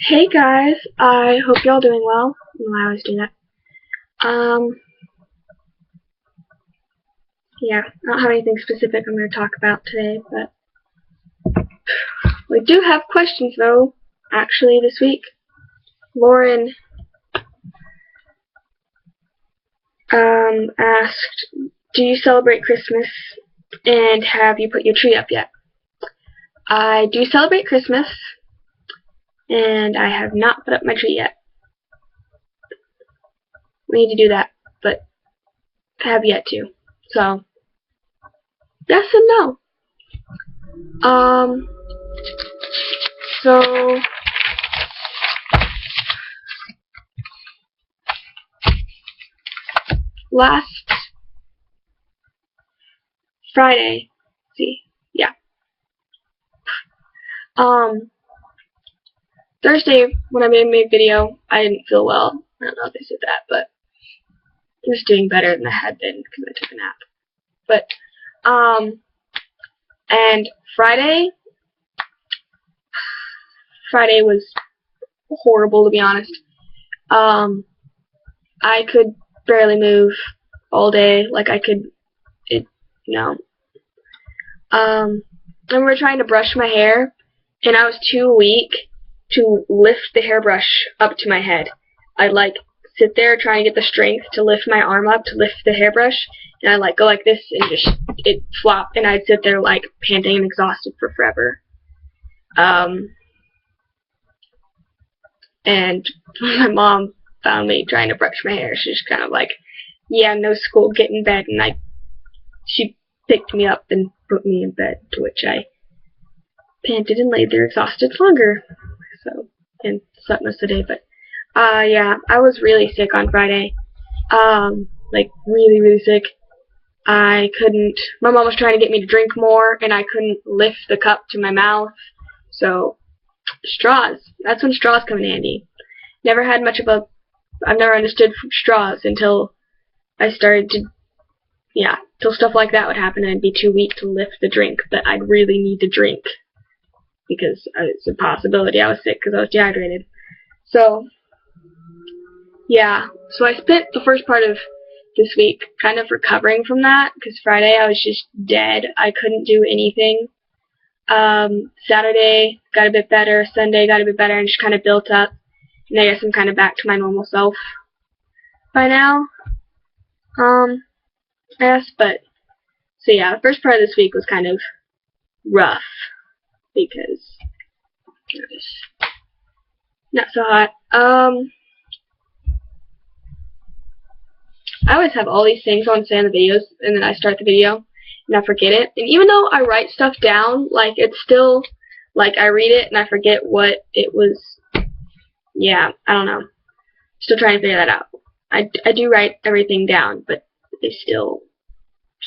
Hey guys, I hope y'all doing well. I always do that. Yeah, I don't have anything specific I'm going to talk about today, but we do have questions though, actually, this week. Lauren, asked, do you celebrate Christmas and have you put your tree up yet? I do celebrate Christmas and I have not put up my tree yet. We need to do that, but I have yet to. So, yes and no. So last Friday, Thursday when I made my video, I didn't feel well. I don't know if I said that, but I was doing better than I had been because I took a nap. But, and Friday was horrible, to be honest. I could barely move all day. Like, and we were trying to brush my hair, and I was too weak to lift the hairbrush up to my head. I'd, sit there trying to get the strength to lift my arm up to lift the hairbrush, and I'd, go like this, and it'd flop, and I'd sit there, panting and exhausted for forever. And my mom found me trying to brush my hair. She's kind of like, yeah, no school, get in bed, and she picked me up and put me in bed, to which I panted and laid there exhausted longer. So, and slept most of the day, but, yeah, I was really sick on Friday. Really, really sick. My mom was trying to get me to drink more, and I couldn't lift the cup to my mouth, so, straws. That's when straws come in handy. I've never understood straws until I started to, till stuff like that would happen, and I'd be too weak to lift the drink that I'd really need to drink. Because it's a possibility I was sick because I was dehydrated. So, yeah. So I spent the first part of this week kind of recovering from that, because Friday I was just dead. I couldn't do anything. Saturday got a bit better. Sunday got a bit better, and just kind of built up. And I guess I'm kind of back to my normal self by now. Yes, but, so yeah, the first part of this week was kind of rough, because it was not so hot. I always have all these things I want to say in the videos, and then I start the video, and I forget it. And even though I write stuff down, it's still, I read it, and I forget what it was. Yeah, I don't know. Still trying to figure that out. I do write everything down, but that's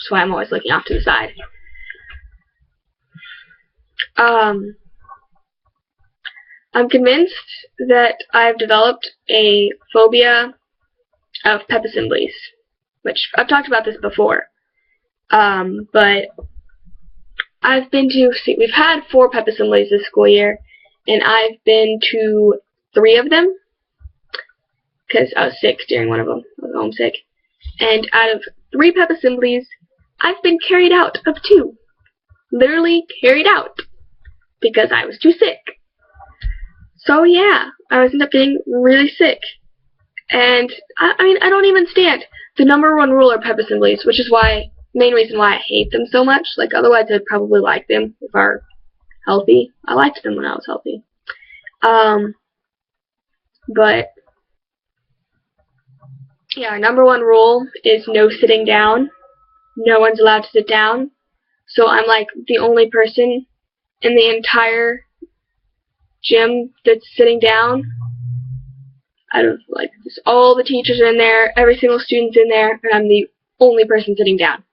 why I'm always looking off to the side. I'm convinced that I've developed a phobia of pep assemblies, which I've talked about this before. But we've had 4 pep assemblies this school year, and I've been to 3 of them, because I was sick during one of them. I was homesick. And out of 3 pep assemblies, I've been carried out of 2. Literally carried out, because I was too sick. So yeah, I ended up getting really sick. And, I don't even stand. The #1 rule are pep assemblies, which is main reason why I hate them so much. Otherwise I'd probably like them if I were healthy. I liked them when I was healthy. But, yeah, our #1 rule is no sitting down. No one's allowed to sit down. So I'm, the only person in the entire gym that's sitting down. Out of, just all the teachers are in there, every single student's in there, and I'm the only person sitting down.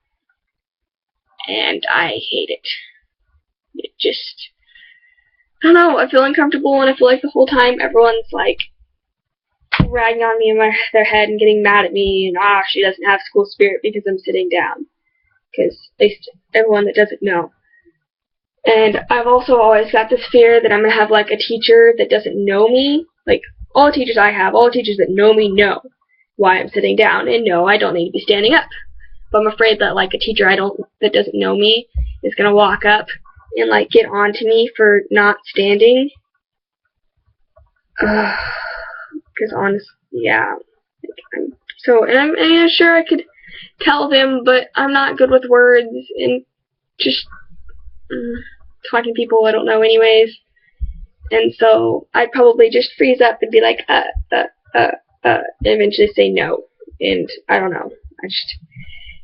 And I hate it. It just, I don't know, I feel uncomfortable, and I feel like the whole time everyone's, ragging on me in their head and getting mad at me, and, she doesn't have school spirit because I'm sitting down. Because, at least everyone that doesn't know, And I've also always got this fear that I'm going to have, like, a teacher that doesn't know me. Like, all the teachers I have, all the teachers that know me know why I'm sitting down, and no, I don't need to be standing up. But I'm afraid that, like, a teacher that doesn't know me is going to walk up and, like, get on to me for not standing. Because honestly, yeah. I'm sure I could tell them, but I'm not good with words, and just talking to people I don't know anyways. And so I'd probably just freeze up and be like, and eventually say no. And I don't know. I just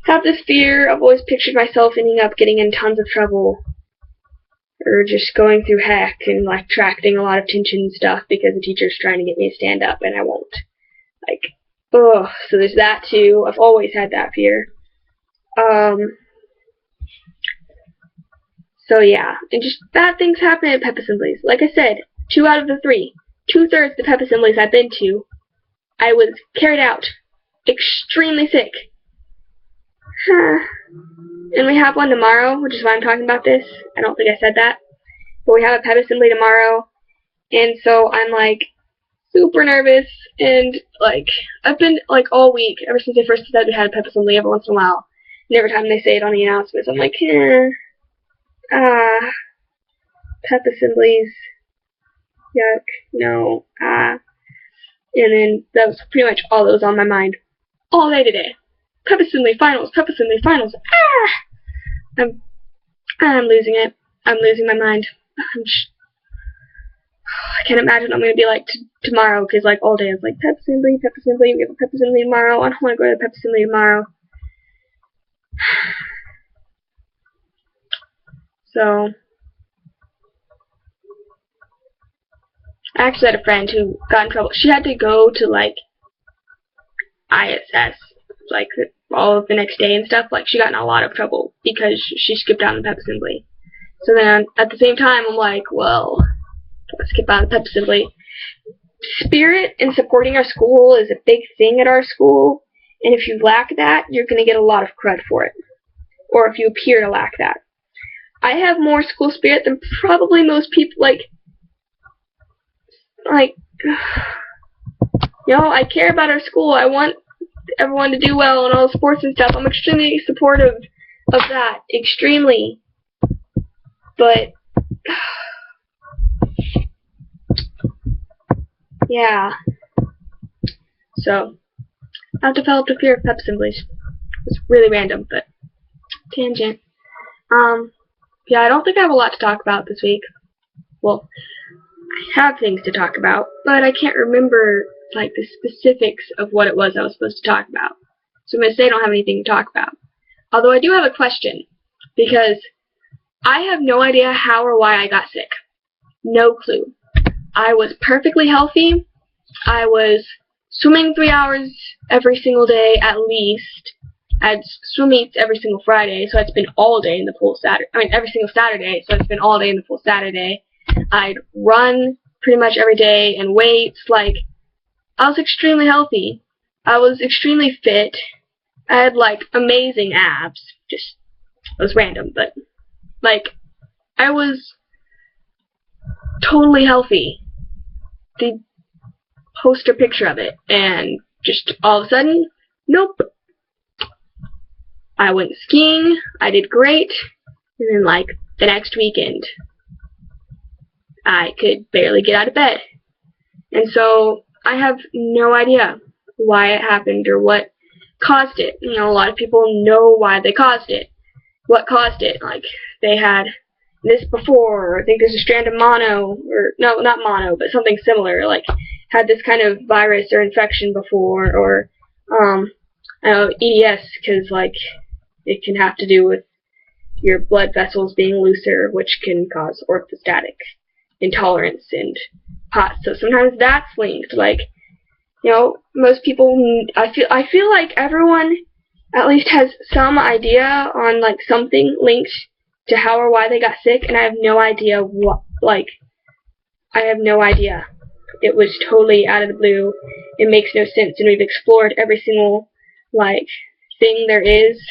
have this fear. I've always pictured myself ending up getting in tons of trouble, or just going through heck and, like, attracting a lot of attention and stuff because the teacher's trying to get me to stand up and I won't. Like, ugh. So there's that too. I've always had that fear. So yeah, and just bad things happen at pep assemblies. Like I said, 2 out of the 3, 2/3 of the pep assemblies I've been to, I was carried out extremely sick. And we have one tomorrow, which is why I'm talking about this. I don't think I said that. But we have a pep assembly tomorrow, and so I'm, like, super nervous, and, like, I've been, like, all week, ever since they first said we had a pep assembly every once in a while, and every time they say it on the announcements, I'm like, pep assemblies, yuck, no, And then that was pretty much all that was on my mind all day today. Pep assembly finals, pep assembly finals, I'm losing it. I'm losing my mind. I can't imagine what I'm going to be like tomorrow, because, like, all day I was like, pep assembly, we have a pep assembly tomorrow, I don't want to go to the pep assembly tomorrow. So, I actually had a friend who got in trouble. She had to go to, like, ISS, like, all of the next day and stuff. Like, she got in a lot of trouble because she skipped out on the pep assembly. So then, at the same time, I'm like, well, let's skip out on the pep assembly. Spirit and supporting our school is a big thing at our school, and if you lack that, you're going to get a lot of crud for it. Or if you appear to lack that. I have more school spirit than probably most people, like, I care about our school. I want everyone to do well in all the sports and stuff. I'm extremely supportive of that. Extremely. But, yeah. So, I've developed a fear of pep assemblies. It's really random, but tangent. Yeah, I don't think I have a lot to talk about this week. Well, I have things to talk about, but I can't remember, like, the specifics of what it was I was supposed to talk about. So I'm going to say I don't have anything to talk about. Although I do have a question, because I have no idea how or why I got sick. No clue. I was perfectly healthy. I was swimming 3 hours every single day at least. I had swim meets every single Friday, so I'd spend all day in the pool every single Saturday, so I'd spend all day in the pool Saturday. I'd run pretty much every day and weights. Like, I was extremely healthy. I was extremely fit. I had, like, amazing abs. Just, it was random, but, like, I was totally healthy. The poster picture of it, and just all of a sudden, nope. I went skiing, I did great, and then, like, the next weekend, I could barely get out of bed. And so, I have no idea why it happened or what caused it. You know, a lot of people know why they caused it. What caused it? Like, they had this before, or I think there's a strand of mono, or, no, not mono, but something similar, like, had this kind of virus or infection before, or, I don't know, EDS, because, like, it can have to do with your blood vessels being looser, which can cause orthostatic intolerance and POTS. So sometimes that's linked. Like, you know, most people, I feel like everyone at least has some idea on, like, something linked to how or why they got sick, and I have no idea what, like, I have no idea. It was totally out of the blue. It makes no sense, and we've explored every single, like, thing there is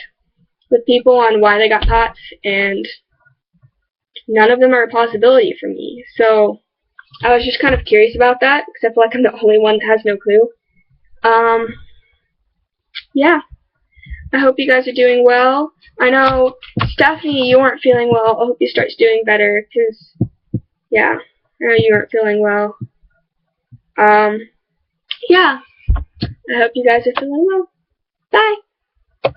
with people on why they got POTS, and none of them are a possibility for me. So I was just kind of curious about that, because I feel like I'm the only one that has no clue. Yeah. I hope you guys are doing well. I know, Stephanie, you weren't feeling well. I hope you start doing better, because, yeah, I know you weren't feeling well. Yeah. I hope you guys are feeling well. Bye.